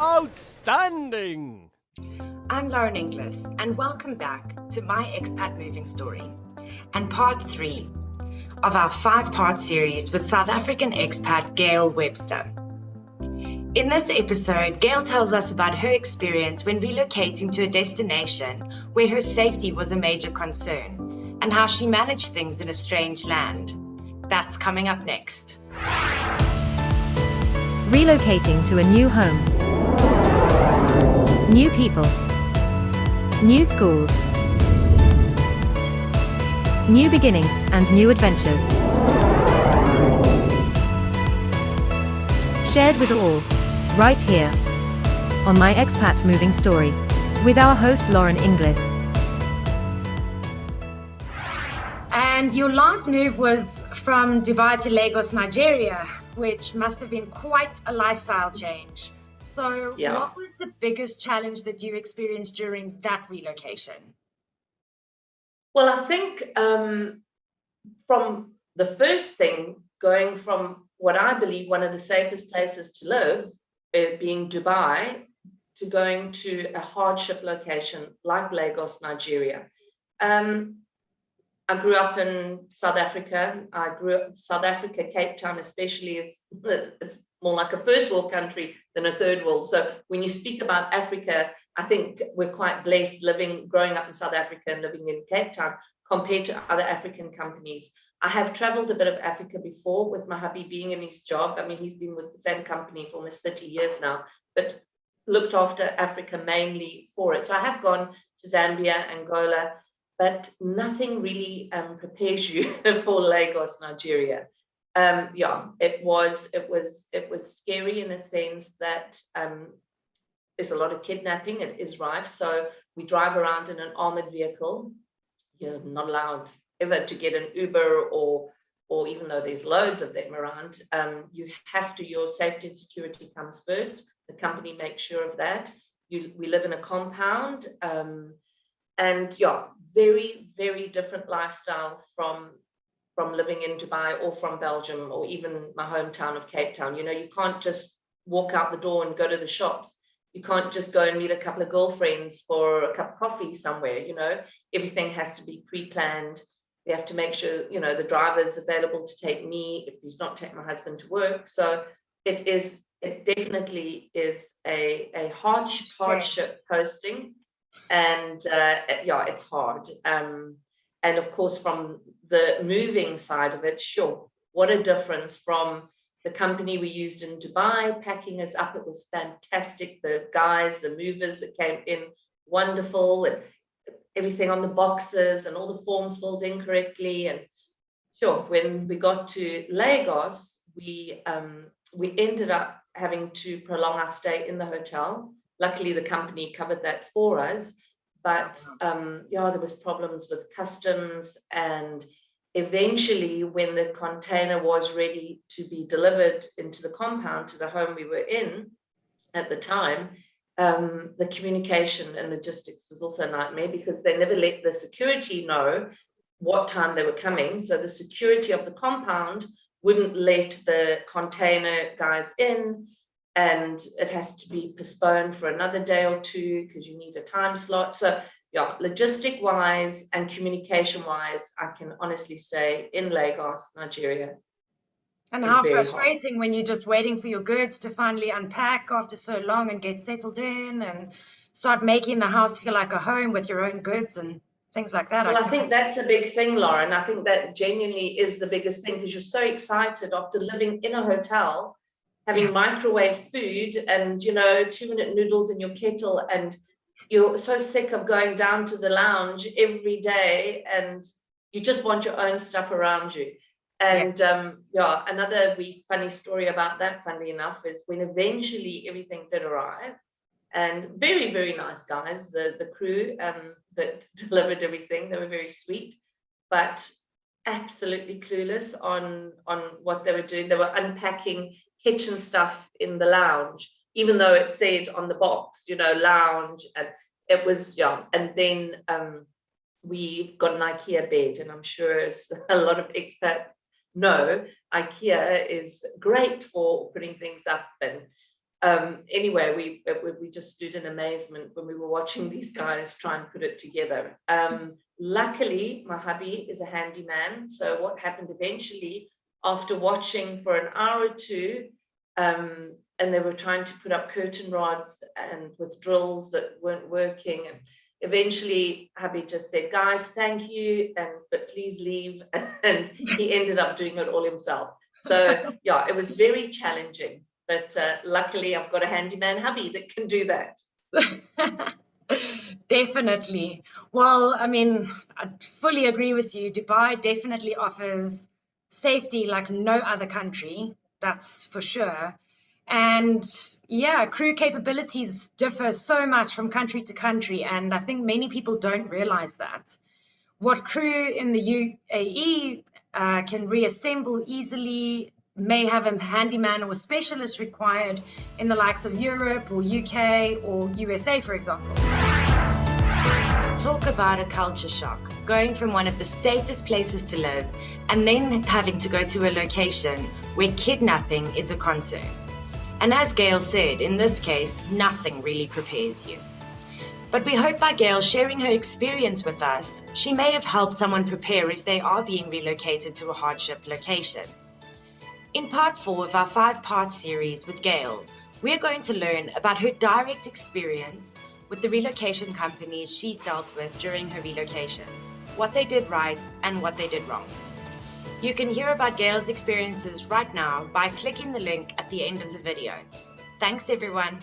Outstanding! I'm Lauren Inglis, and welcome back to my Expat Moving Story and part 3 of our 5-part series with South African expat Gail Webster. In this episode, Gail tells us about her experience when relocating to a destination where her safety was a major concern and how she managed things in a strange land. That's coming up next. Relocating to a new home. New people. New schools. New beginnings and new adventures. Shared with all, right here, on my Expat Moving Story, with our host Lauren Inglis. And your last move was from Dubai to Lagos, Nigeria, which must have been quite a lifestyle change. So What was the biggest challenge that you experienced during that relocation? Well, I think from the first thing, going from what I believe one of the safest places to live, being Dubai, to going to a hardship location like Lagos, Nigeria. I grew up in South Africa. South Africa, Cape Town especially, it's more like a first world country than a third world. So when you speak about Africa, I think we're quite blessed growing up in South Africa and living in Cape Town compared to other African companies. I have traveled a bit of Africa before with my hubby being in his job. I mean, he's been with the same company for almost 30 years now, but looked after Africa mainly for it. So I have gone to Zambia, Angola, but nothing really prepares you for Lagos, Nigeria. It was scary in a sense that there's a lot of kidnapping. It is rife. So we drive around in an armored vehicle. You're not allowed ever to get an Uber or even though there's loads of them around, your safety and security comes first. The company makes sure of that. We live in a compound, very, very different lifestyle from living in Dubai or from Belgium or even my hometown of Cape Town. You know, you can't just walk out the door and go to the shops. You can't just go and meet a couple of girlfriends for a cup of coffee somewhere. You know, everything has to be pre-planned. We have to make sure, you know, the driver's available to take me if he's not taking my husband to work. So it definitely is a hardship posting. And it's hard. And of course, from the moving side of it, sure, what a difference from the company we used in Dubai, packing us up. It was fantastic. The guys, the movers that came in, wonderful, and everything on the boxes and all the forms filled in correctly. And sure, when we got to Lagos, we ended up having to prolong our stay in the hotel. Luckily, the company covered that for us. But there was problems with customs, and eventually when the container was ready to be delivered into the compound to the home we were in at the time, the communication and logistics was also a nightmare because they never let the security know what time they were coming. So the security of the compound wouldn't let the container guys in, and it has to be postponed for another day or two because you need a time slot. So logistic wise and communication wise, I can honestly say in Lagos, Nigeria. And how frustrating when you're just waiting for your goods to finally unpack after so long and get settled in and start making the house feel like a home with your own goods and things like that. Well, I think that's a big thing, Lauren. I think that genuinely is the biggest thing because you're so excited after living in a hotel, having microwave food and, 2-minute noodles in your kettle, and you're so sick of going down to the lounge every day and you just want your own stuff around you. And another funny story about that, funnily enough, is when eventually everything did arrive, and very, very nice guys, the crew that delivered everything, they were very sweet, but absolutely clueless on what they were doing. They were unpacking kitchen stuff in the lounge, even though it said on the box, lounge, and it was, and then we've got an IKEA bed, and I'm sure as a lot of expats know, IKEA is great for putting things up, and Anyway, we just stood in amazement when we were watching these guys try and put it together. Luckily, my hubby is a handyman. So what happened eventually, after watching for an hour or two, and they were trying to put up curtain rods and with drills that weren't working, and eventually hubby just said, guys, thank you, but please leave. And he ended up doing it all himself. So yeah, it was very challenging, but luckily I've got a handyman hubby that can do that. Definitely. Well, I mean, I fully agree with you. Dubai definitely offers safety like no other country, that's for sure. And yeah, crew capabilities differ so much from country to country, and I think many people don't realize that. What crew in the UAE can reassemble easily may have a handyman or specialist required in the likes of Europe or UK or USA, for example. Talk about a culture shock, going from one of the safest places to live and then having to go to a location where kidnapping is a concern. And as Gail said, in this case, nothing really prepares you. But we hope by Gail sharing her experience with us, she may have helped someone prepare if they are being relocated to a hardship location. In part 4 of our 5-part series with Gail, we're going to learn about her direct experience with the relocation companies she's dealt with during her relocations, what they did right and what they did wrong. You can hear about Gail's experiences right now by clicking the link at the end of the video. Thanks everyone.